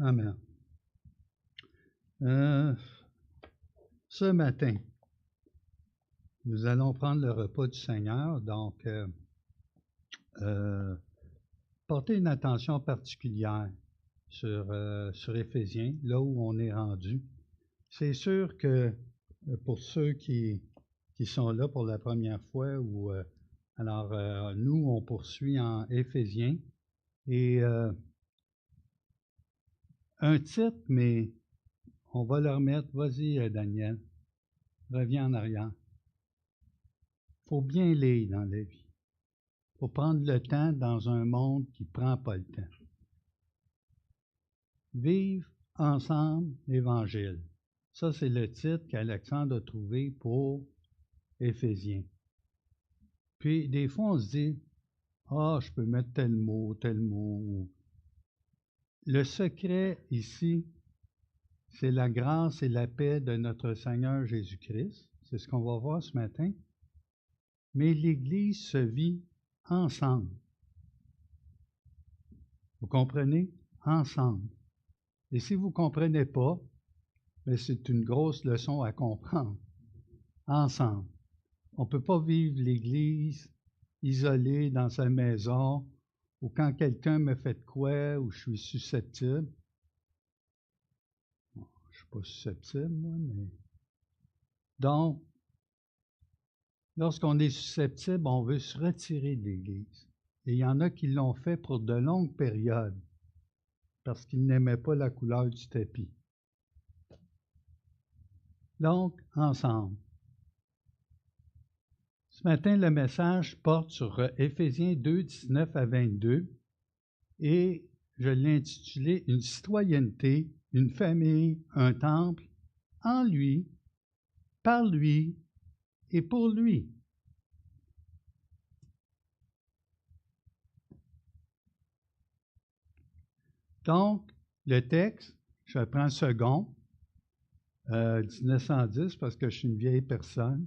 Amen. Ce matin, nous allons prendre le repas du Seigneur, donc porter une attention particulière sur Éphésiens, là où on est rendu. C'est sûr que pour ceux qui sont là pour la première fois, nous, on poursuit en Éphésiens, et un titre, mais on va le remettre. Vas-y, Daniel, reviens en arrière. Il faut bien lire dans la vie. Il faut prendre le temps dans un monde qui ne prend pas le temps. Vivre ensemble l'Évangile. Ça, c'est le titre qu'Alexandre a trouvé pour Éphésiens. Puis, des fois, on se dit, je peux mettre tel mot, tel mot. Le secret ici, c'est la grâce et la paix de notre Seigneur Jésus-Christ. C'est ce qu'on va voir ce matin. Mais l'Église se vit ensemble. Vous comprenez? Ensemble. Et si vous ne comprenez pas, mais c'est une grosse leçon à comprendre. Ensemble. On ne peut pas vivre l'Église isolée dans sa maison ou quand quelqu'un me fait de quoi ou je suis susceptible. Bon, je ne suis pas susceptible, moi, mais... Donc, lorsqu'on est susceptible, on veut se retirer de l'Église. Et il y en a qui l'ont fait pour de longues périodes parce qu'ils n'aimaient pas la couleur du tapis. Donc, ensemble. Ce matin, le message porte sur Éphésiens 2, 19 à 22 et je l'ai intitulé « Une citoyenneté, une famille, un temple, en lui, par lui et pour lui ». Donc, le texte, je prends le second, 1910 parce que je suis une vieille personne.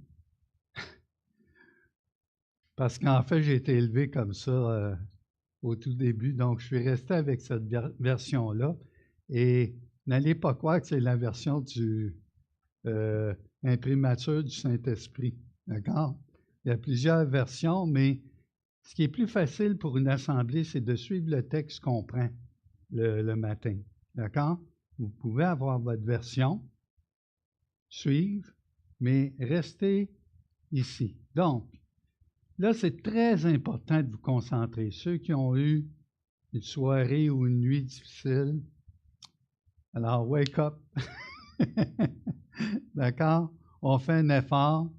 Parce qu'en fait, j'ai été élevé comme ça au tout début, donc je suis resté avec cette version-là. Et n'allez pas croire que c'est la version du imprimature du Saint-Esprit, d'accord? Il y a plusieurs versions, mais ce qui est plus facile pour une assemblée, c'est de suivre le texte qu'on prend le matin, d'accord? Vous pouvez avoir votre version, suivre, mais restez ici. Donc, là, c'est très important de vous concentrer. Ceux qui ont eu une soirée ou une nuit difficile, alors wake up. D'accord? On fait un effort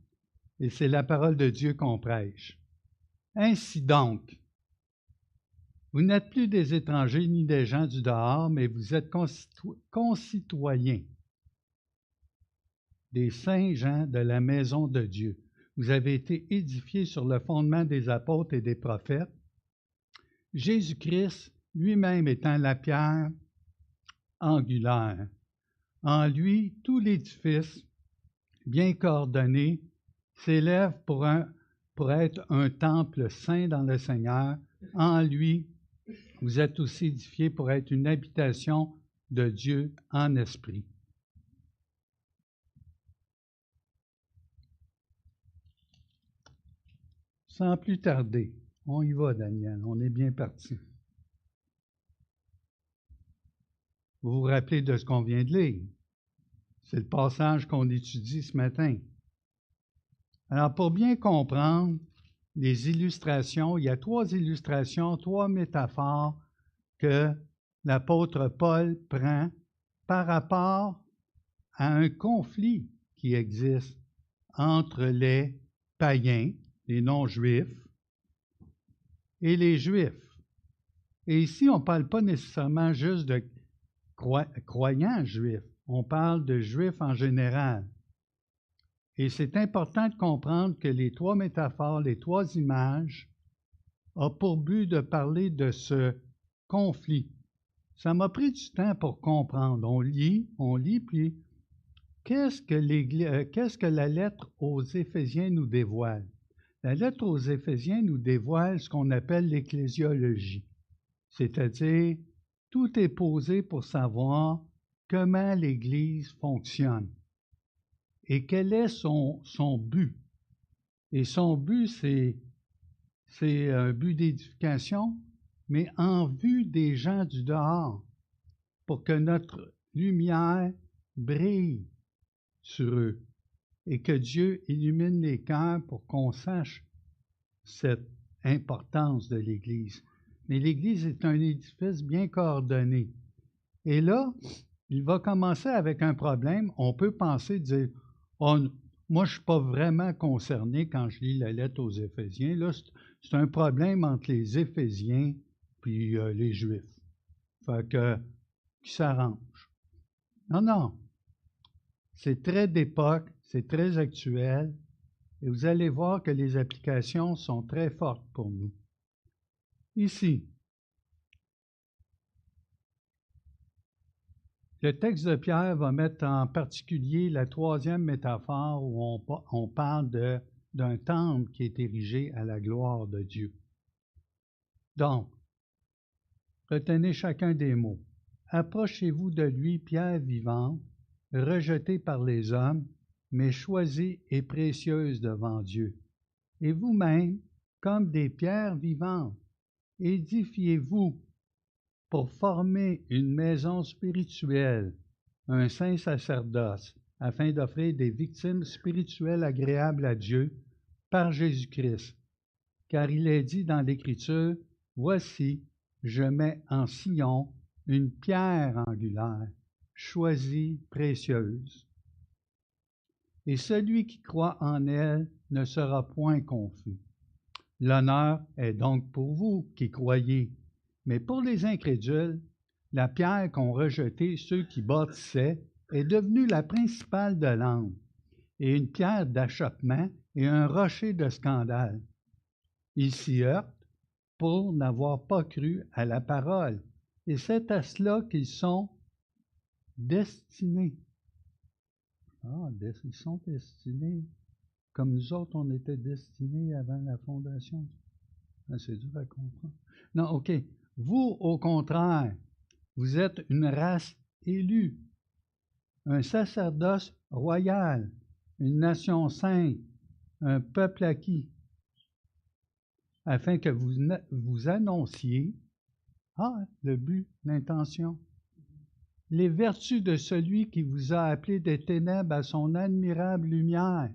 et c'est la parole de Dieu qu'on prêche. Ainsi donc, vous n'êtes plus des étrangers ni des gens du dehors, mais vous êtes concitoyens des saints gens de la maison de Dieu. Vous avez été édifiés sur le fondement des apôtres et des prophètes, Jésus-Christ lui-même étant la pierre angulaire. En lui, tout l'édifice, bien coordonné, s'élève pour être un temple saint dans le Seigneur. En lui, vous êtes aussi édifiés pour être une habitation de Dieu en esprit. Sans plus tarder, on y va, Daniel, on est bien parti. Vous vous rappelez de ce qu'on vient de lire? C'est le passage qu'on étudie ce matin. Alors, pour bien comprendre les illustrations, il y a 3 illustrations, 3 métaphores que l'apôtre Paul prend par rapport à un conflit qui existe entre les païens, les non-juifs, et les juifs. Et ici, on ne parle pas nécessairement juste de croyants juifs, on parle de juifs en général. Et c'est important de comprendre que les 3 métaphores, les 3 images, ont pour but de parler de ce conflit. Ça m'a pris du temps pour comprendre. On lit, puis qu'est-ce que la lettre aux Éphésiens nous dévoile? La lettre aux Éphésiens nous dévoile ce qu'on appelle l'ecclésiologie, c'est-à-dire tout est posé pour savoir comment l'Église fonctionne et quel est son but. Et son but, c'est un but d'édification, mais en vue des gens du dehors, pour que notre lumière brille sur eux et que Dieu illumine les cœurs pour qu'on sache cette importance de l'Église. Mais l'Église est un édifice bien coordonné. Et là, il va commencer avec un problème. On peut penser, dire, oh, moi, je ne suis pas vraiment concerné quand je lis la lettre aux Éphésiens. Là, c'est un problème entre les Éphésiens puis les Juifs. Fait que, qui s'arrange. Non, non. C'est très d'époque, c'est très actuel, et vous allez voir que les applications sont très fortes pour nous. Ici, le texte de Pierre va mettre en particulier la troisième métaphore où on parle d'un temple qui est érigé à la gloire de Dieu. Donc, retenez chacun des mots. Approchez-vous de lui, pierre vivante, rejetée par les hommes, mais choisie et précieuse devant Dieu. Et vous-même, comme des pierres vivantes, édifiez-vous pour former une maison spirituelle, un saint sacerdoce, afin d'offrir des victimes spirituelles agréables à Dieu par Jésus-Christ. Car il est dit dans l'Écriture, « Voici, je mets en Sion une pierre angulaire, choisie, précieuse. Et celui qui croit en elle ne sera point confus. L'honneur est donc pour vous qui croyez. Mais pour les incrédules, la pierre qu'ont rejetée ceux qui bâtissaient est devenue la principale de l'angle, et une pierre d'achoppement et un rocher de scandale. Ils s'y heurtent pour n'avoir pas cru à la parole, et c'est à cela qu'ils sont destinés. Ils sont destinés, comme nous autres, on était destinés avant la fondation. C'est dur à comprendre. Non, OK. Vous, au contraire, vous êtes une race élue, un sacerdoce royal, une nation sainte, un peuple acquis, afin que vous annonciez, le but, l'intention, les vertus de celui qui vous a appelé des ténèbres à son admirable lumière,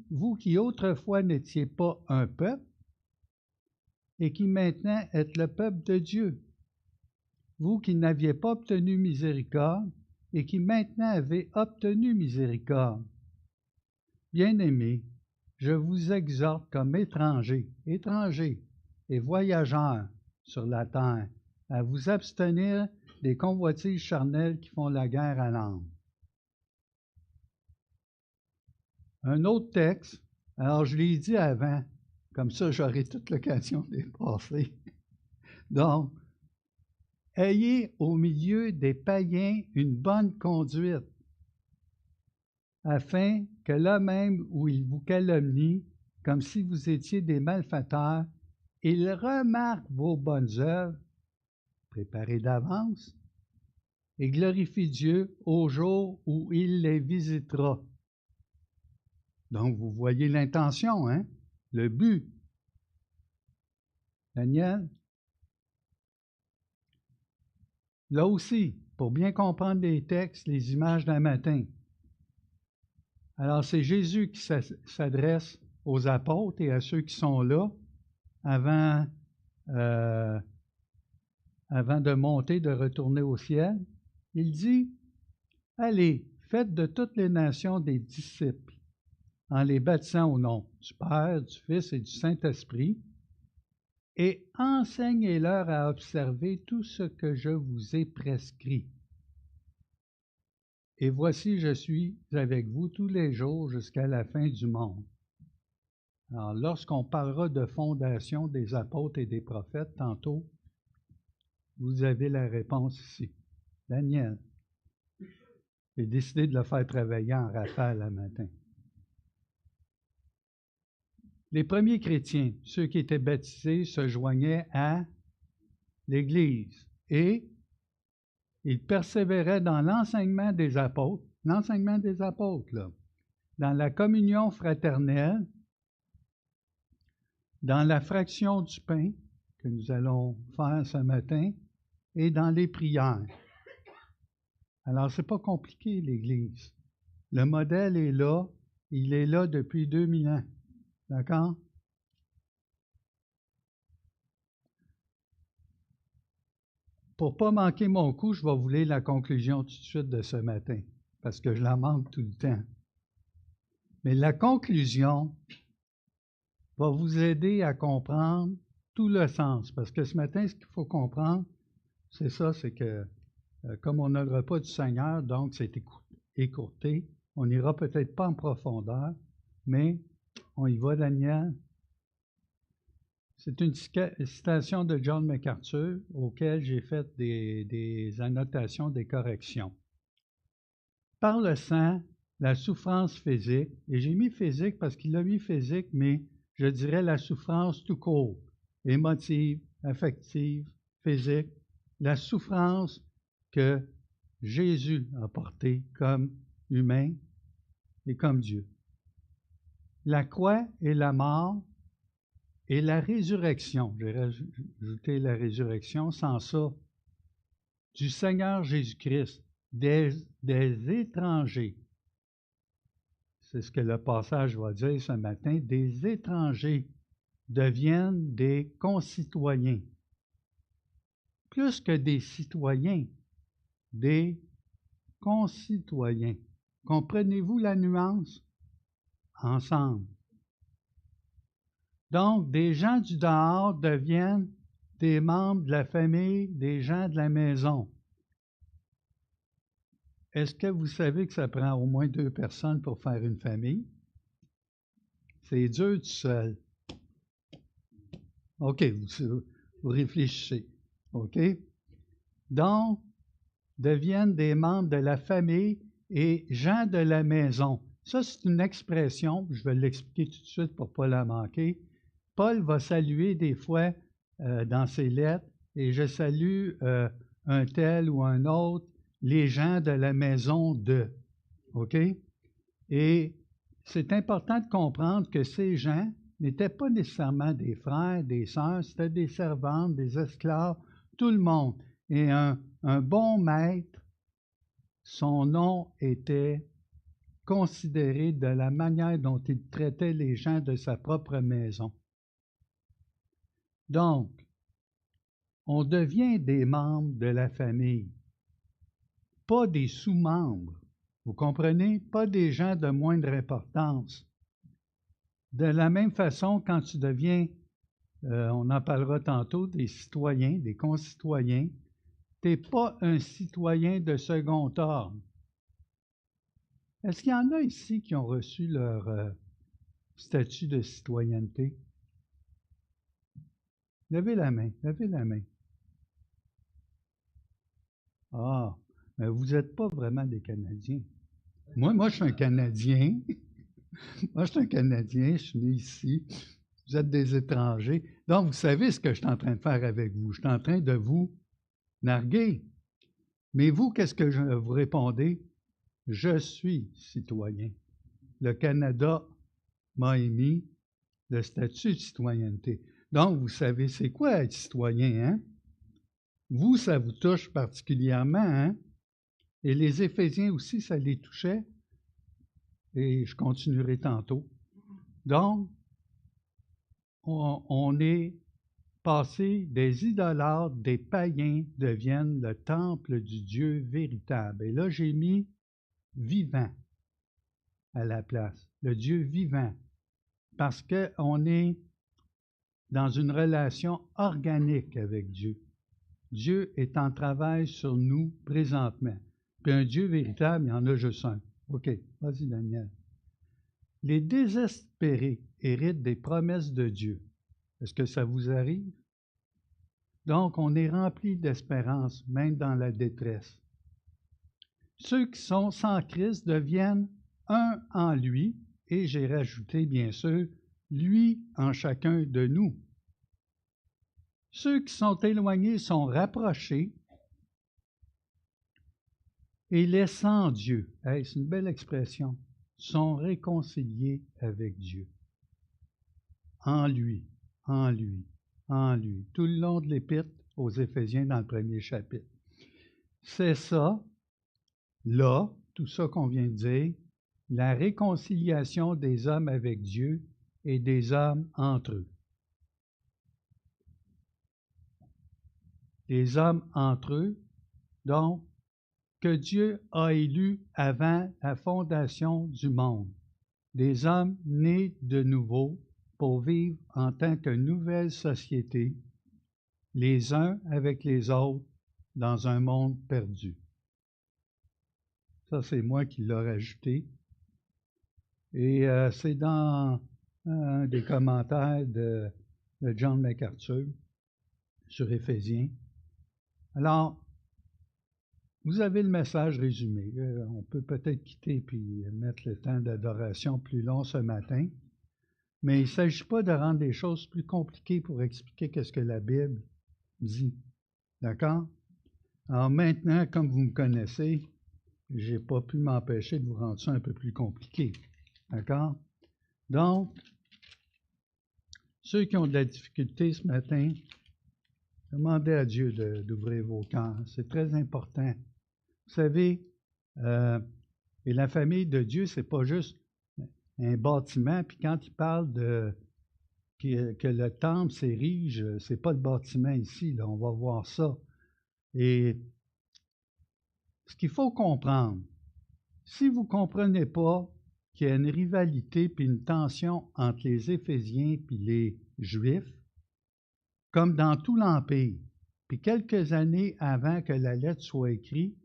vous qui autrefois n'étiez pas un peuple, et qui maintenant êtes le peuple de Dieu. Vous qui n'aviez pas obtenu miséricorde, et qui maintenant avez obtenu miséricorde. Bien-aimés, je vous exhorte comme étrangers et voyageurs sur la terre, à vous abstenir des convoitises charnelles qui font la guerre à l'âme. Un autre texte, alors je l'ai dit avant, comme ça j'aurai toute l'occasion de les passer. Donc, ayez au milieu des païens une bonne conduite, afin que là même où ils vous calomnient, comme si vous étiez des malfaiteurs, ils remarquent vos bonnes œuvres, préparées d'avance, et glorifient Dieu au jour où il les visitera. Donc, vous voyez l'intention, hein? Le but. Daniel? Là aussi, pour bien comprendre les textes, les images d'un matin. Alors, c'est Jésus qui s'adresse aux apôtres et à ceux qui sont là avant de monter, de retourner au ciel. Il dit, « Allez, faites de toutes les nations des disciples, en les baptisant au nom du Père, du Fils et du Saint-Esprit, et enseignez-leur à observer tout ce que je vous ai prescrit. Et voici, je suis avec vous tous les jours jusqu'à la fin du monde. » Alors, lorsqu'on parlera de fondation des apôtres et des prophètes, tantôt, vous avez la réponse ici. Daniel, j'ai décidé de le faire travailler en rafale le matin. Les premiers chrétiens, ceux qui étaient baptisés, se joignaient à l'Église. Et il persévérait dans l'enseignement des apôtres, là, dans la communion fraternelle, dans la fraction du pain que nous allons faire ce matin, et dans les prières. Alors, ce n'est pas compliqué, l'Église. Le modèle est là, il est là depuis 2000 ans. D'accord? Pour ne pas manquer mon coup, je vais vous lire la conclusion tout de suite de ce matin, parce que je la manque tout le temps. Mais la conclusion va vous aider à comprendre tout le sens, parce que ce matin, ce qu'il faut comprendre, c'est ça, c'est que comme on n'a le repas du Seigneur, donc c'est écourté, on n'ira peut-être pas en profondeur, mais on y va, Daniel. C'est une citation de John MacArthur auquel j'ai fait des annotations, des corrections. Par le sang, la souffrance physique, et j'ai mis physique parce qu'il a mis physique, mais je dirais la souffrance tout court, émotive, affective, physique, la souffrance que Jésus a portée comme humain et comme Dieu. La croix et la mort et la résurrection, j'ai rajouté la résurrection, sans ça, du Seigneur Jésus-Christ, des étrangers. C'est ce que le passage va dire ce matin. Des étrangers deviennent des concitoyens. Plus que des citoyens, des concitoyens. Comprenez-vous la nuance? Ensemble. Donc, des gens du dehors deviennent des membres de la famille, des gens de la maison. Est-ce que vous savez que ça prend au moins 2 personnes pour faire une famille? C'est dur tout seul. OK, vous réfléchissez. OK? Donc, deviennent des membres de la famille et gens de la maison. Ça, c'est une expression, je vais l'expliquer tout de suite pour ne pas la manquer. Paul va saluer des fois dans ses lettres, et je salue un tel ou un autre, les gens de la maison de. OK? Et c'est important de comprendre que ces gens n'étaient pas nécessairement des frères, des sœurs, c'était des servantes, des esclaves, tout le monde. Et un bon maître, son nom était considéré de la manière dont il traitait les gens de sa propre maison. Donc, on devient des membres de la famille, pas des sous-membres. Vous comprenez? Pas des gens de moindre importance. De la même façon, quand tu deviens, on en parlera tantôt, des citoyens, des concitoyens, tu n'es pas un citoyen de second ordre. Est-ce qu'il y en a ici qui ont reçu leur statut de citoyenneté? Levez la main, levez la main. Ah, mais vous n'êtes pas vraiment des Canadiens. Moi, je suis un Canadien. Moi, je suis un Canadien, je suis né ici. Vous êtes des étrangers. Donc, vous savez ce que je suis en train de faire avec vous. Je suis en train de vous narguer. Mais vous, qu'est-ce que vous répondez? Je suis citoyen. Le Canada m'a émis le statut de citoyenneté. Donc, vous savez, c'est quoi être citoyen, hein? Vous, ça vous touche particulièrement, hein? Et les Éphésiens aussi, ça les touchait. Et je continuerai tantôt. Donc, on est passé des idolâtres, des païens, deviennent le temple du Dieu véritable. Et là, j'ai mis vivant à la place, le Dieu vivant, parce qu'on est dans une relation organique avec Dieu. Dieu est en travail sur nous présentement. Puis un Dieu véritable, il y en a juste un. OK, vas-y Daniel. Les désespérés héritent des promesses de Dieu. Est-ce que ça vous arrive? Donc, on est rempli d'espérance, même dans la détresse. Ceux qui sont sans Christ deviennent un en lui, et j'ai rajouté, bien sûr, lui en chacun de nous. Ceux qui sont éloignés sont rapprochés et laissant Dieu, hey, c'est une belle expression, sont réconciliés avec Dieu. En lui, en lui, en lui. Tout le long de l'Épître aux Éphésiens dans le premier chapitre. C'est ça, là, tout ça qu'on vient de dire, la réconciliation des hommes avec Dieu et des hommes entre eux. Les hommes entre eux, donc, que Dieu a élus avant la fondation du monde, des hommes nés de nouveau pour vivre en tant que nouvelle société, les uns avec les autres, dans un monde perdu. Ça, c'est moi qui l'ai rajouté. Et c'est dans un des commentaires de John MacArthur sur Éphésiens. Alors, vous avez le message résumé. On peut peut-être quitter puis mettre le temps d'adoration plus long ce matin. Mais il ne s'agit pas de rendre les choses plus compliquées pour expliquer ce que la Bible dit. D'accord? Alors maintenant, comme vous me connaissez, je n'ai pas pu m'empêcher de vous rendre ça un peu plus compliqué. D'accord? Donc, ceux qui ont de la difficulté ce matin, demandez à Dieu d'ouvrir vos cœurs. C'est très important. Vous savez, et la famille de Dieu, c'est pas juste un bâtiment, puis quand il parle que le temple s'érige, c'est pas le bâtiment ici, là, on va voir ça. Et ce qu'il faut comprendre, si vous ne comprenez pas qu'il y a une rivalité puis une tension entre les Éphésiens puis les Juifs, comme dans tout l'Empire, puis quelques années avant que la lettre soit écrite,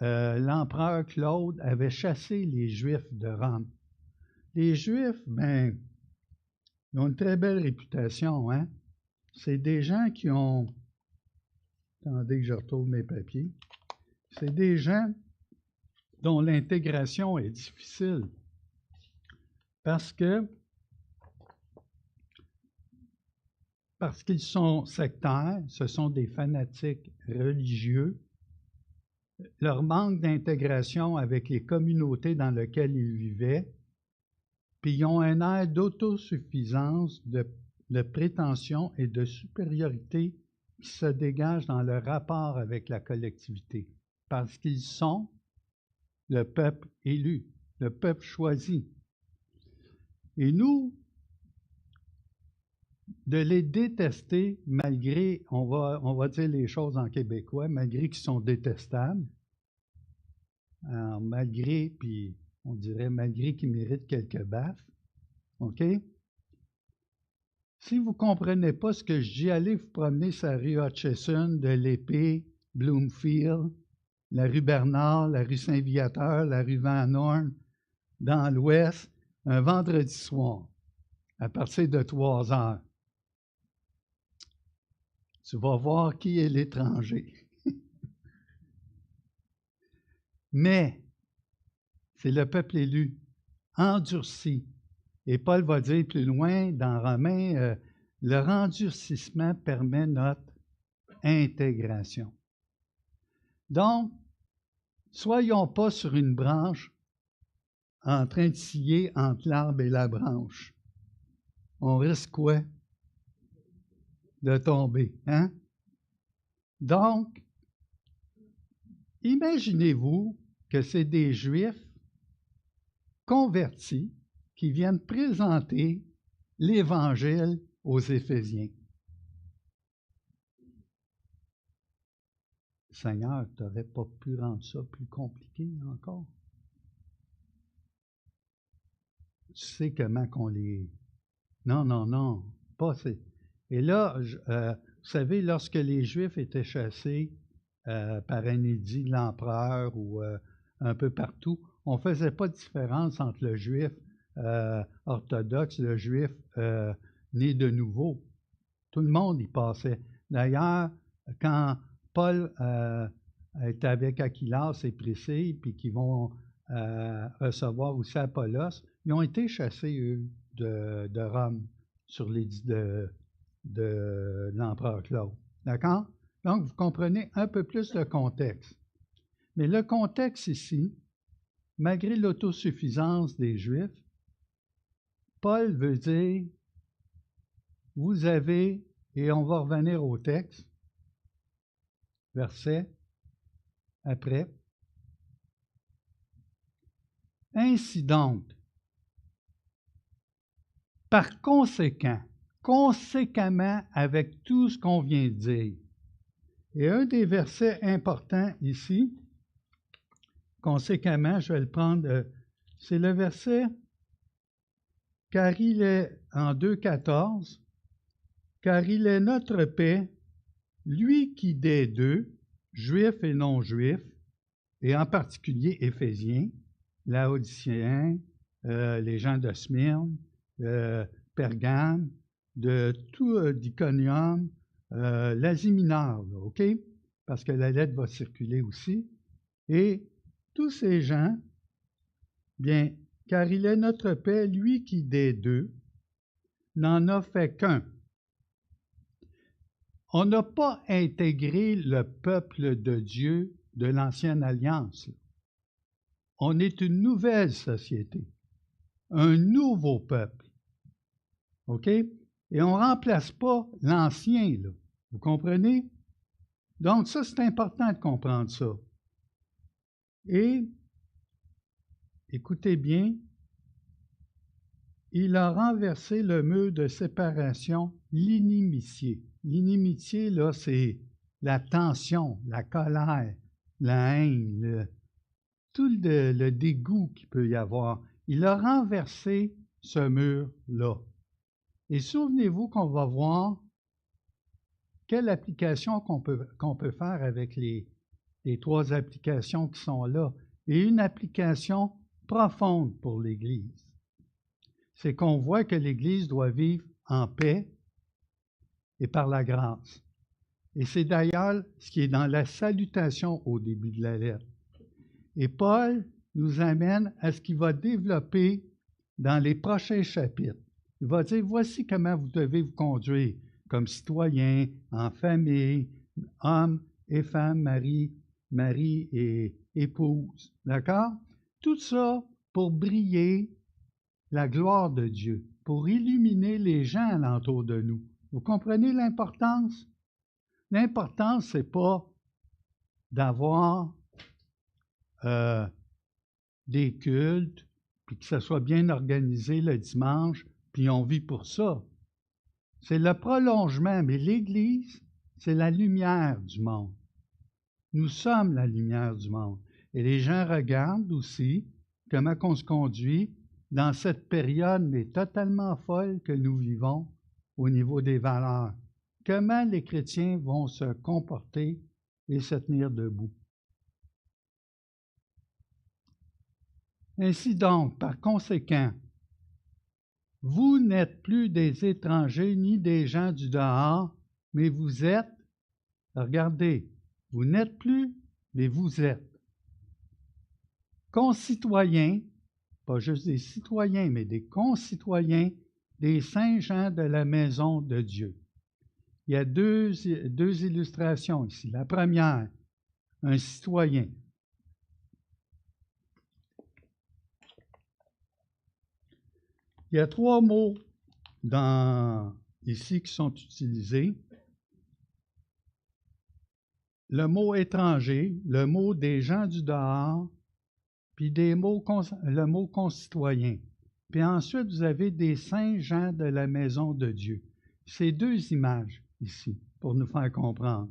l'empereur Claude avait chassé les Juifs de Rome. Les Juifs, ben, ils ont une très belle réputation, hein? C'est des gens qui ont... Attendez que je retrouve mes papiers. C'est des gens dont l'intégration est difficile parce qu'ils sont sectaires, ce sont des fanatiques religieux. Leur manque d'intégration avec les communautés dans lesquelles ils vivaient, puis ils ont un air d'autosuffisance, de prétention et de supériorité qui se dégage dans leur rapport avec la collectivité, parce qu'ils sont le peuple élu, le peuple choisi. Et nous, de les détester malgré, on va dire les choses en québécois, malgré qu'ils sont détestables, alors, malgré, puis on dirait malgré qu'ils méritent quelques baffes, OK? Si vous ne comprenez pas ce que je dis, allez vous promener sur la rue Hutchison, de l'Épée, Bloomfield, la rue Bernard, la rue Saint-Viateur, la rue Van Horn, dans l'Ouest, un vendredi soir, à partir de 3 heures. Tu vas voir qui est l'étranger. Mais c'est le peuple élu, endurci. Et Paul va dire plus loin dans Romains, le endurcissement permet notre intégration. Donc, soyons pas sur une branche en train de scier entre l'arbre et la branche. On risque quoi? De tomber, hein? Donc, imaginez-vous que c'est des Juifs convertis qui viennent présenter l'Évangile aux Éphésiens. Seigneur, tu n'aurais pas pu rendre ça plus compliqué encore? Tu sais comment qu'on les... Non, pas c'est... Et là, vous savez, lorsque les Juifs étaient chassés par un édit de l'empereur ou un peu partout, on ne faisait pas de différence entre le Juif orthodoxe, le Juif né de nouveau. Tout le monde y passait. D'ailleurs, quand Paul est avec Aquilas et Priscille, puis qu'ils vont recevoir aussi Apollos, ils ont été chassés, eux, de Rome sur l'édit de l'empereur Claude. D'accord? Donc, vous comprenez un peu plus le contexte. Mais le contexte ici, malgré l'autosuffisance des Juifs, Paul veut dire, vous avez, et on va revenir au texte, verset après. Ainsi donc, par conséquent, conséquemment avec tout ce qu'on vient de dire, et un des versets importants ici, conséquemment, je vais le prendre, c'est le verset, car il est en 2,14, car il est notre paix, lui qui des deux, juifs et non-juifs, et en particulier Éphésiens, Laodiciens, les gens de Smyrne, Pergame, de tout d'Iconium, l'Asie mineure, là, OK? Parce que la lettre va circuler aussi. Et tous ces gens, bien, car il est notre paix, lui qui des deux, n'en a fait qu'un. On n'a pas intégré le peuple de Dieu de l'Ancienne Alliance. On est une nouvelle société, un nouveau peuple. OK? Et on ne remplace pas l'ancien, là. Vous comprenez? Donc, ça, c'est important de comprendre ça. Et, écoutez bien, il a renversé le mur de séparation, l'inimitié. L'inimitié, là, c'est la tension, la colère, la haine, tout le dégoût qu'il peut y avoir. Il a renversé ce mur-là. Et souvenez-vous qu'on va voir quelle application qu'on peut faire avec les 3 applications qui sont là. Et une application profonde pour l'Église. C'est qu'on voit que l'Église doit vivre en paix et par la grâce. Et c'est d'ailleurs ce qui est dans la salutation au début de la lettre. Et Paul nous amène à ce qu'il va développer dans les prochains chapitres. Il va dire, voici comment vous devez vous conduire comme citoyen, en famille, homme et femme, mari et épouse. D'accord? Tout ça pour briller la gloire de Dieu, pour illuminer les gens alentour de nous. Vous comprenez l'importance? L'importance, ce n'est pas d'avoir des cultes, puis que ça soit bien organisé le dimanche, puis on vit pour ça. C'est le prolongement, mais l'Église, c'est la lumière du monde. Nous sommes la lumière du monde. Et les gens regardent aussi comment on se conduit dans cette période, mais totalement folle que nous vivons au niveau des valeurs. Comment les chrétiens vont se comporter et se tenir debout. Ainsi donc, par conséquent, vous n'êtes plus des étrangers ni des gens du dehors, mais vous êtes, regardez, vous n'êtes plus, mais vous êtes concitoyens, pas juste des citoyens, mais des concitoyens des saints gens de la maison de Dieu. Il y a deux illustrations ici. La première, un citoyen. Il y a 3 mots ici qui sont utilisés. Le mot étranger, le mot des gens du dehors, puis le mot concitoyen. Puis ensuite, vous avez des saints gens de la maison de Dieu. Ces 2 images ici, pour nous faire comprendre.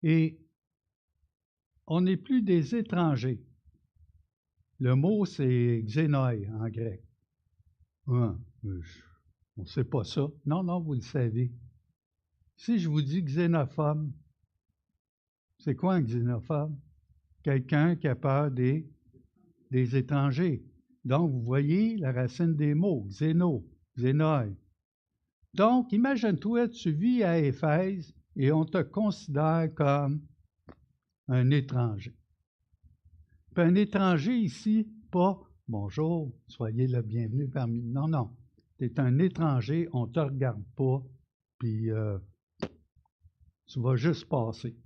Et on n'est plus des étrangers. Le mot, c'est xénoi en grec. On ne sait pas ça. Non, vous le savez. Si je vous dis xénophobe, c'est quoi un xénophobe? Quelqu'un qui a peur des étrangers. Donc, vous voyez la racine des mots, xéno, xénoi. Donc, imagine-toi, tu vis à Éphèse et on te considère comme un étranger. Puis un étranger ici, pas « bonjour, soyez le bienvenu parmi nous ». Non, tu es un étranger, on ne te regarde pas, puis tu vas juste passer.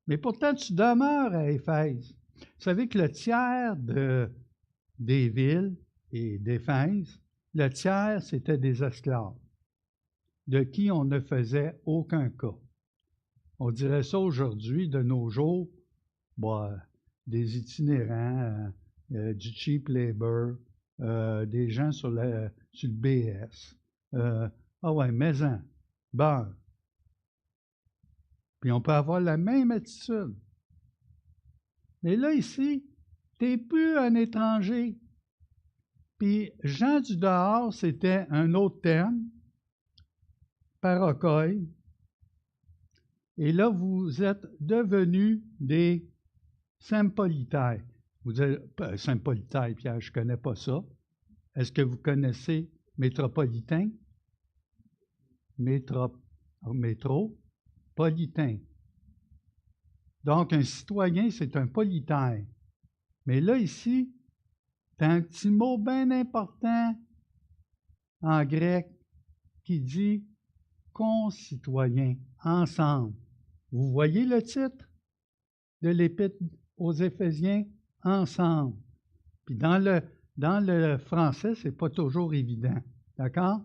Mais pourtant, tu demeures à Éphèse. Vous savez que le tiers des villes et d'Éphèse, le tiers, c'était des esclaves, de qui on ne faisait aucun cas. On dirait ça aujourd'hui, de nos jours, des itinérants, du cheap labor, des gens sur le BS. Maison, beurre. Puis on peut avoir la même attitude. Mais là, ici, tu n'es plus un étranger. Puis gens du dehors, c'était un autre terme, parokoi. Et là, vous êtes devenus des sympolitaires. Vous dites, sympolitaires, Pierre, je ne connais pas ça. Est-ce que vous connaissez métropolitain? Métropolitain. Donc, un citoyen, c'est un politaire. Mais là, ici, tu as un petit mot bien important en grec qui dit concitoyen, ensemble. Vous voyez le titre de l'Épître aux Éphésiens? Ensemble. Puis dans le français, ce n'est pas toujours évident. D'accord?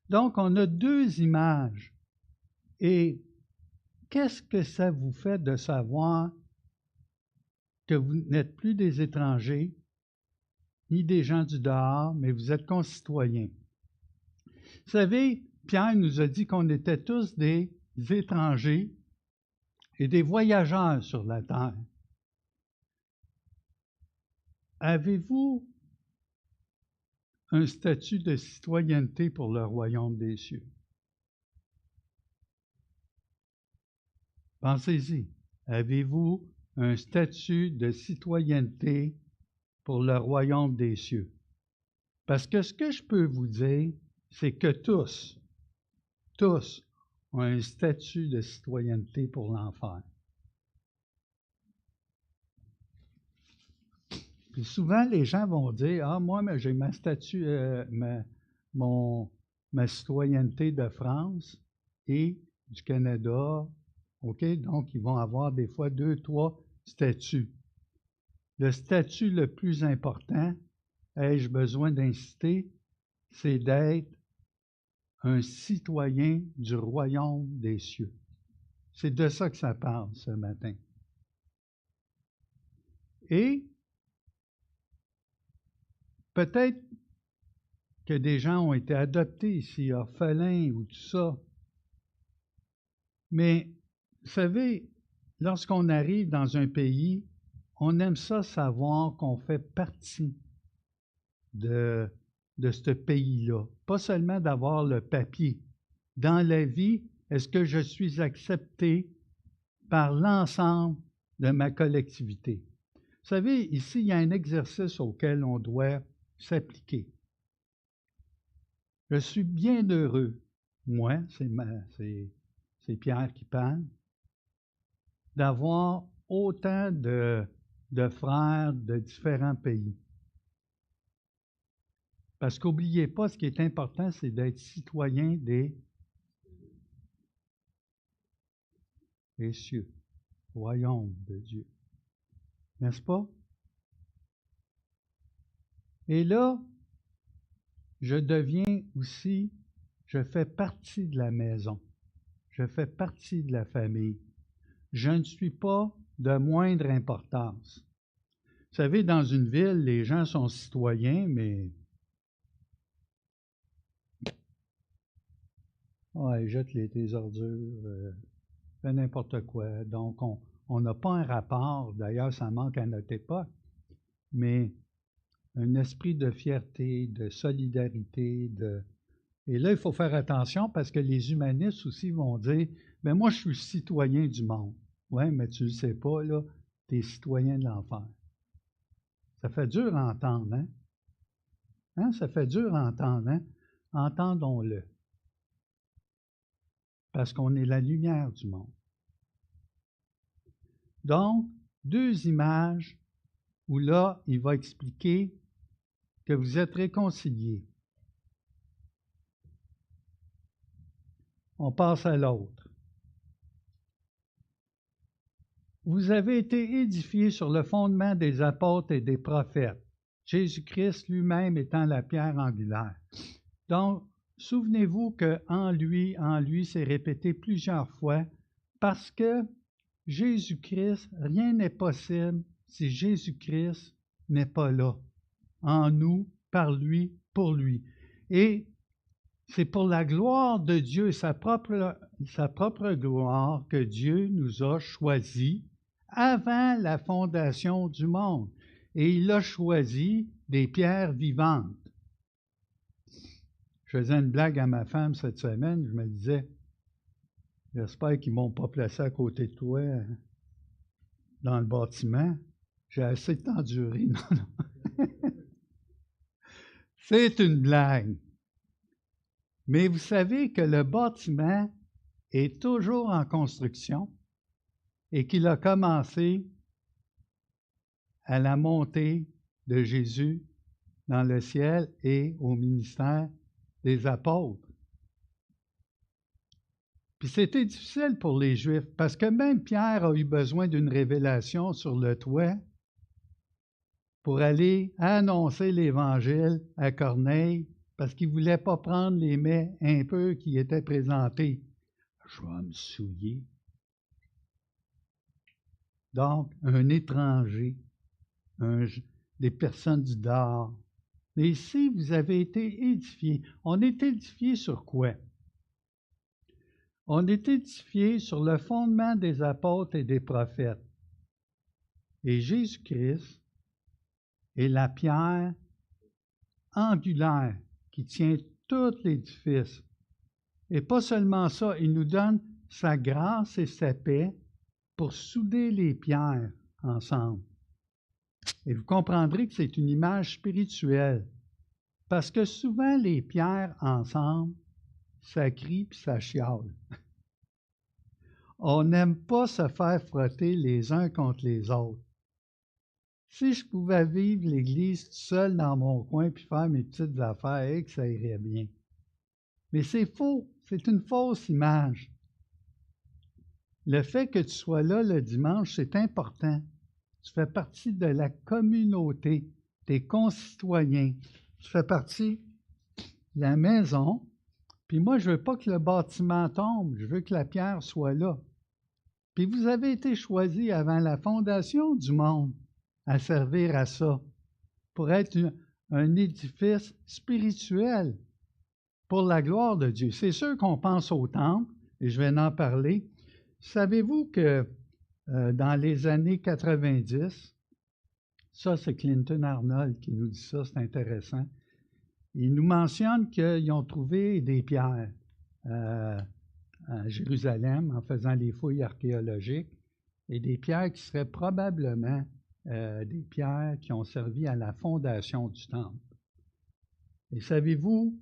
Donc, on a deux images. Et qu'est-ce que ça vous fait de savoir que vous n'êtes plus des étrangers, ni des gens du dehors, mais vous êtes concitoyens? Vous savez, Pierre nous a dit qu'on était tous des étrangers et des voyageurs sur la terre. Avez-vous un statut de citoyenneté pour le royaume des cieux? Pensez-y. Avez-vous un statut de citoyenneté pour le royaume des cieux? Parce que ce que je peux vous dire, c'est que tous ont un statut de citoyenneté pour l'enfer. Puis souvent, les gens vont dire, « Ah, moi, j'ai ma citoyenneté de France et du Canada. » OK? Donc, ils vont avoir des fois 2, 3 statuts. Le statut le plus important, ai-je besoin d'insister, c'est d'être un citoyen du royaume des cieux. C'est de ça que ça parle ce matin. Et peut-être que des gens ont été adoptés ici, orphelins ou tout ça. Mais, vous savez, lorsqu'on arrive dans un pays, on aime ça savoir qu'on fait partie de ce pays-là. Pas seulement d'avoir le papier. Dans la vie, est-ce que je suis accepté par l'ensemble de ma collectivité? Vous savez, ici, il y a un exercice auquel on doit s'appliquer. Je suis bien heureux, moi, c'est Pierre qui parle, d'avoir autant de frères de différents pays. Parce qu'oubliez pas, ce qui est important, c'est d'être citoyen des cieux, royaume de Dieu. N'est-ce pas? Et là, je fais partie de la maison. Je fais partie de la famille. Je ne suis pas de moindre importance. Vous savez, dans une ville, les gens sont citoyens, mais jette tes ordures, fais n'importe quoi. Donc, on n'a pas un rapport, d'ailleurs, ça manque à notre époque, mais un esprit de fierté, de solidarité, Et là, il faut faire attention parce que les humanistes aussi vont dire, mais moi, je suis citoyen du monde. Oui, mais tu ne le sais pas, là, tu es citoyen de l'enfer. Ça fait dur à entendre, hein? Ça fait dur à entendre, hein? Entendons-le. Parce qu'on est la lumière du monde. Donc, deux images où là, il va expliquer que vous êtes réconciliés. On passe à l'autre. Vous avez été édifiés sur le fondement des apôtres et des prophètes, Jésus-Christ lui-même étant la pierre angulaire. Donc, souvenez-vous qu'en lui, c'est répété plusieurs fois, parce que Jésus-Christ, rien n'est possible si Jésus-Christ n'est pas là, en nous, par lui, pour lui. Et c'est pour la gloire de Dieu, sa propre gloire, que Dieu nous a choisis avant la fondation du monde. Et il a choisi des pierres vivantes. Je faisais une blague à ma femme cette semaine, je me disais, j'espère qu'ils ne m'ont pas placé à côté de toi dans le bâtiment. J'ai assez enduré. Non. C'est une blague. Mais vous savez que le bâtiment est toujours en construction et qu'il a commencé à la montée de Jésus dans le ciel et au ministère des apôtres. Puis c'était difficile pour les Juifs parce que même Pierre a eu besoin d'une révélation sur le toit pour aller annoncer l'Évangile à Corneille parce qu'il ne voulait pas prendre les mets un peu qui étaient présentés. Je vais me souiller. Donc, un étranger, des personnes du dehors. Mais ici, vous avez été édifiés. On est édifiés sur quoi? On est édifiés sur le fondement des apôtres et des prophètes. Et Jésus-Christ est la pierre angulaire qui tient tout l'édifice. Et pas seulement ça, il nous donne sa grâce et sa paix pour souder les pierres ensemble. Et vous comprendrez que c'est une image spirituelle, parce que souvent les pierres ensemble, ça crie puis ça chiale. On n'aime pas se faire frotter les uns contre les autres. Si je pouvais vivre l'Église tout seul dans mon coin puis faire mes petites affaires, que ça irait bien. Mais c'est faux, c'est une fausse image. Le fait que tu sois là le dimanche, c'est important. Tu fais partie de la communauté, tes concitoyens. Tu fais partie de la maison. Puis moi, je ne veux pas que le bâtiment tombe, je veux que la pierre soit là. Puis vous avez été choisis avant la fondation du monde à servir à ça, pour être un édifice spirituel pour la gloire de Dieu. C'est sûr qu'on pense au temple, et je vais en parler. Savez-vous que dans les années 90, ça c'est Clinton Arnold qui nous dit ça, c'est intéressant, il nous mentionne qu'ils ont trouvé des pierres à Jérusalem en faisant les fouilles archéologiques, et des pierres qui seraient probablement des pierres qui ont servi à la fondation du temple. Et savez-vous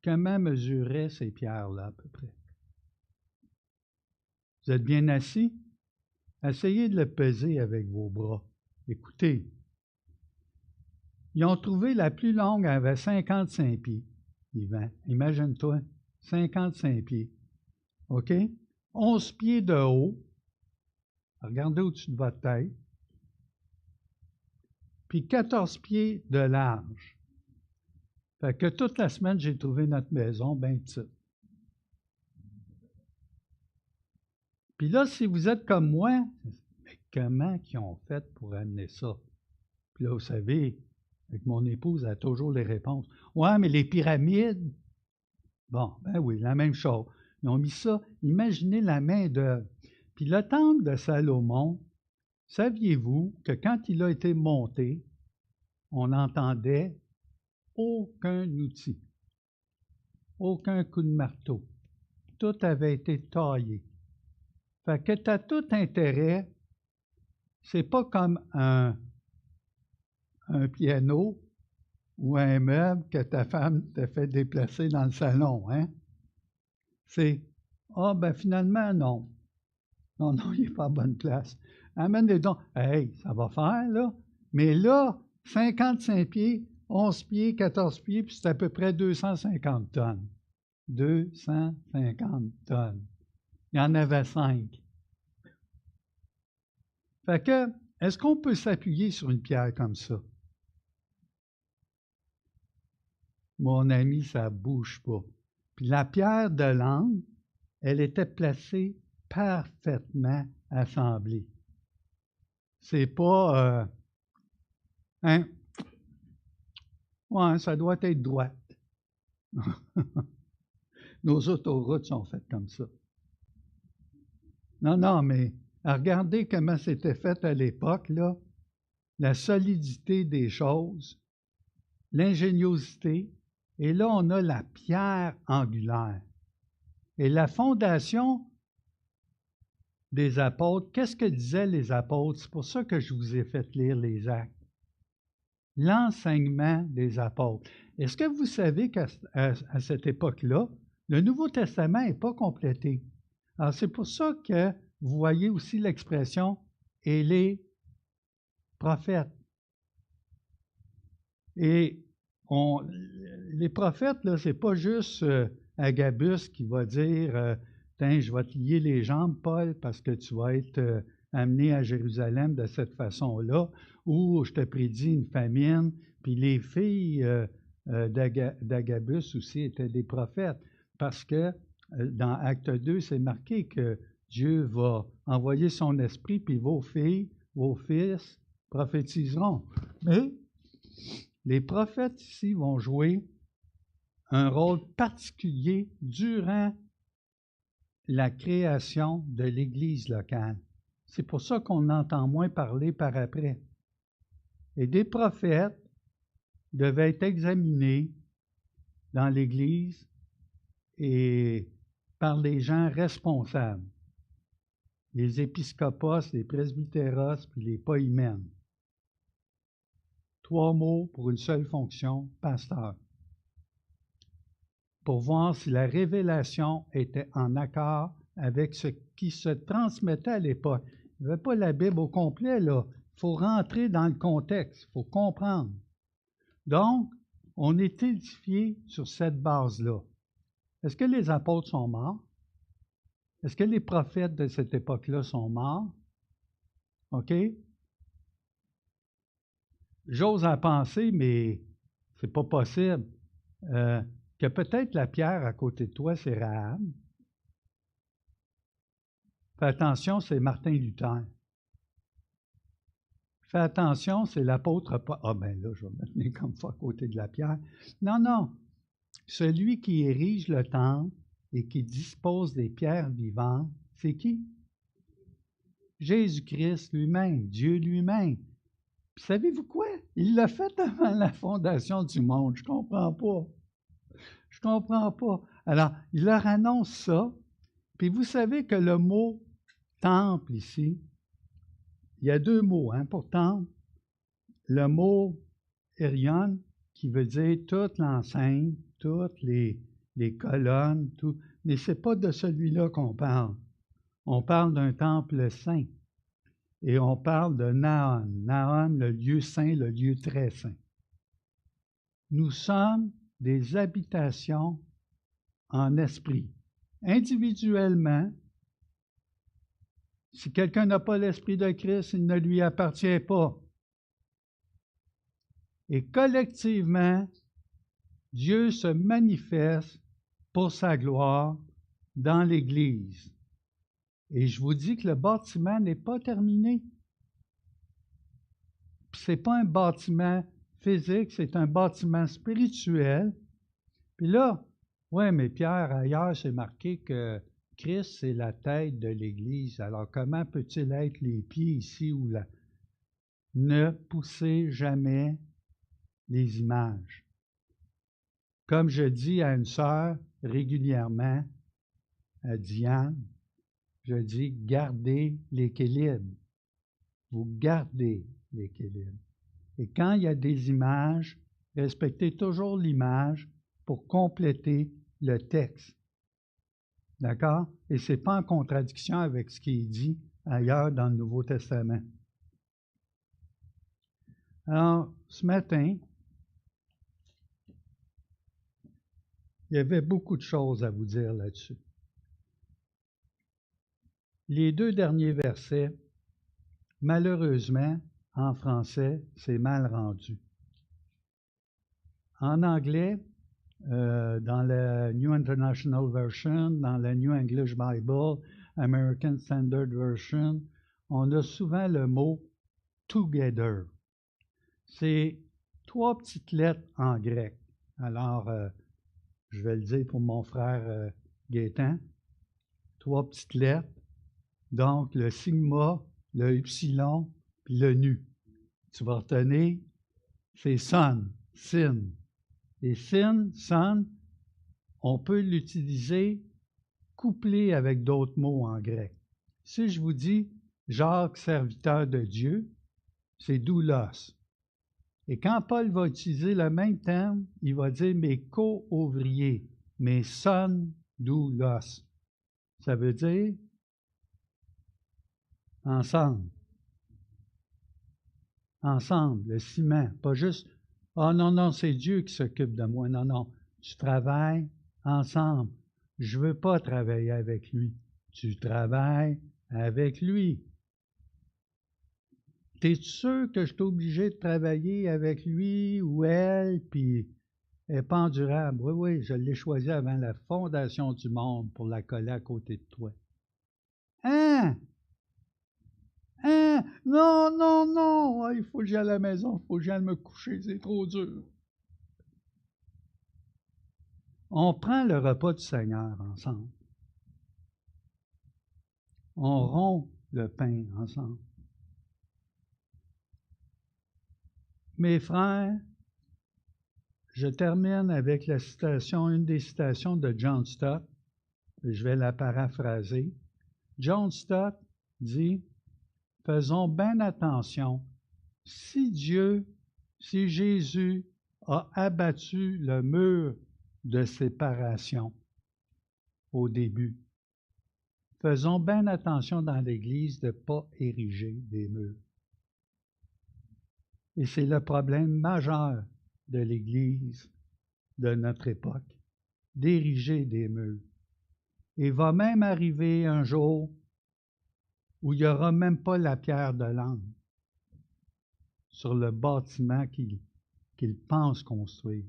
comment mesuraient ces pierres-là à peu près? Vous êtes bien assis? Essayez de le peser avec vos bras. Écoutez, ils ont trouvé la plus longue, elle avait 55 pieds, Yvan. Imagine-toi, 55 pieds. OK? 11 pieds de haut. Regardez au-dessus de votre tête. Puis 14 pieds de large. Fait que toute la semaine, j'ai trouvé notre maison bien petite. Puis là, si vous êtes comme moi, mais comment ils ont fait pour amener ça? Puis là, vous savez, avec mon épouse, elle a toujours les réponses. Ouais, mais les pyramides, bon, ben oui, la même chose. Ils ont mis ça, imaginez la main d'œuvre. Puis le temple de Salomon, saviez-vous que quand il a été monté, on n'entendait aucun outil, aucun coup de marteau. Tout avait été taillé. Fait que tu as tout intérêt, c'est pas comme un piano ou un meuble que ta femme t'a fait déplacer dans le salon, hein? C'est, ben finalement, non. Non, il n'est pas à bonne place. Amène les dons. Hey, ça va faire, là. Mais là, 55 pieds, 11 pieds, 14 pieds, puis c'est à peu près 250 tonnes. 250 tonnes. Il y en avait 5. Fait que, est-ce qu'on peut s'appuyer sur une pierre comme ça? Mon ami, ça ne bouge pas. Puis la pierre de l'angle, elle était placée parfaitement assemblée. C'est pas... hein? Ouais, ça doit être droite. Nos autoroutes sont faites comme ça. Non, mais regardez comment c'était fait à l'époque, là. La solidité des choses, l'ingéniosité. Et là, on a la pierre angulaire. Et la fondation des apôtres, qu'est-ce que disaient les apôtres? C'est pour ça que je vous ai fait lire les Actes. L'enseignement des apôtres. Est-ce que vous savez qu'à cette époque-là, le Nouveau Testament n'est pas complété? Alors, c'est pour ça que vous voyez aussi l'expression « et les prophètes ». Et les prophètes, là, c'est pas juste Agabus qui va dire tiens, je vais te lier les jambes, Paul, parce que tu vas être amené à Jérusalem de cette façon-là, ou je te prédis une famine. Puis les filles d'Agabus aussi étaient des prophètes, parce que dans Acte 2, c'est marqué que Dieu va envoyer son esprit, puis vos filles, vos fils prophétiseront. Mais les prophètes ici vont jouer un rôle particulier durant la création de l'Église locale. C'est pour ça qu'on entend moins parler par après. Et des prophètes devaient être examinés dans l'Église et par les gens responsables. Les épiscopos, les presbytéros, puis les poimènes. 3 mots pour une seule fonction, pasteur. Pour voir si la révélation était en accord avec ce qui se transmettait à l'époque. Il n'y avait pas la Bible au complet, là. Il faut rentrer dans le contexte, il faut comprendre. Donc, on est édifié sur cette base-là. Est-ce que les apôtres sont morts? Est-ce que les prophètes de cette époque-là sont morts? OK? J'ose en penser, mais c'est pas possible. Que peut-être la pierre à côté de toi, c'est Rahab. Fais attention, c'est Martin Luther. Fais attention, c'est l'apôtre Paul. Ah ben là, je vais me tenir comme ça à côté de la pierre. Non. Celui qui érige le temple et qui dispose des pierres vivantes, c'est qui? Jésus-Christ lui-même, Dieu lui-même. Puis savez-vous quoi? Il l'a fait avant la fondation du monde. Je comprends pas. Alors, il leur annonce ça. Puis vous savez que le mot temple ici, il y a 2 mots pour temple. Le mot Érion, qui veut dire toute l'enceinte, toutes les colonnes, tout. Mais ce n'est pas de celui-là qu'on parle. On parle d'un temple saint. Et on parle de Naon. Naon, le lieu saint, le lieu très saint. Nous sommes des habitations en esprit. Individuellement, si quelqu'un n'a pas l'Esprit de Christ, il ne lui appartient pas. Et collectivement, Dieu se manifeste pour sa gloire dans l'Église. Et je vous dis que le bâtiment n'est pas terminé. Ce n'est pas un bâtiment physique, c'est un bâtiment spirituel. Puis là, ouais, mais Pierre, ailleurs, c'est marqué que Christ, c'est la tête de l'Église. Alors, comment peut-il être les pieds ici ou là? Ne poussez jamais les images. Comme je dis à une sœur régulièrement, à Diane, je dis, gardez l'équilibre. Vous gardez l'équilibre. Et quand il y a des images, respectez toujours l'image pour compléter le texte. D'accord? Et ce n'est pas en contradiction avec ce qui est dit ailleurs dans le Nouveau Testament. Alors, ce matin, Il y avait beaucoup de choses à vous dire là-dessus. Les 2 derniers versets, malheureusement, en français, c'est mal rendu. En anglais, dans la New International Version, dans la New English Bible, American Standard Version, on a souvent le mot together. C'est 3 petites lettres en grec. Alors, je vais le dire pour mon frère Gaétan. 3 petites lettres. Donc, le sigma, le epsilon, puis le nu. Tu vas retenir, c'est son, sin. Et sin, son, on peut l'utiliser couplé avec d'autres mots en grec. Si je vous dis Jacques, serviteur de Dieu, c'est doulos. Et quand Paul va utiliser le même terme, il va dire mes co-ouvriers, mes son doulos. Ça veut dire ensemble. Ensemble, le ciment. Pas juste, oh non, c'est Dieu qui s'occupe de moi. Non. Tu travailles ensemble. Je ne veux pas travailler avec lui. Tu travailles avec lui. T'es sûr que je suis obligé de travailler avec lui ou elle, puis elle n'est pas endurable? Oui, je l'ai choisi avant la fondation du monde pour la coller à côté de toi. Hein? Non, il faut que j'aille à la maison, il faut que j'aille me coucher, c'est trop dur. On prend le repas du Seigneur ensemble. On rompt le pain ensemble. Mes frères, je termine avec la citation, une des citations de John Stott, et je vais la paraphraser. John Stott dit, « Faisons bien attention, si Jésus a abattu le mur de séparation au début, faisons bien attention dans l'Église de ne pas ériger des murs. » Et c'est le problème majeur de l'Église de notre époque, d'ériger des murs. Il va même arriver un jour où il n'y aura même pas la pierre de l'angle sur le bâtiment qu'ils pensent construire.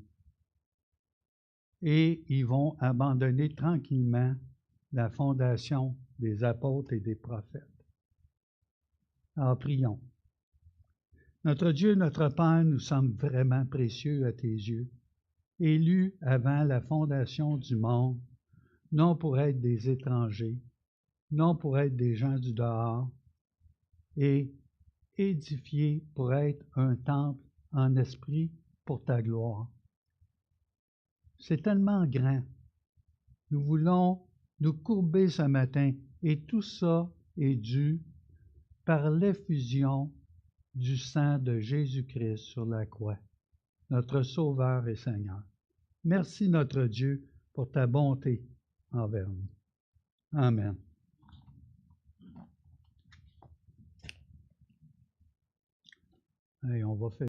Et ils vont abandonner tranquillement la fondation des apôtres et des prophètes. Alors prions. Notre Dieu, notre Père, nous sommes vraiment précieux à tes yeux, élus avant la fondation du monde, non pour être des étrangers, non pour être des gens du dehors, et édifiés pour être un temple en esprit pour ta gloire. C'est tellement grand. Nous voulons nous courber ce matin, et tout ça est dû par l'effusion du sang de Jésus-Christ sur la croix, notre Sauveur et Seigneur. Merci notre Dieu pour ta bonté envers nous. Amen. Et on va faire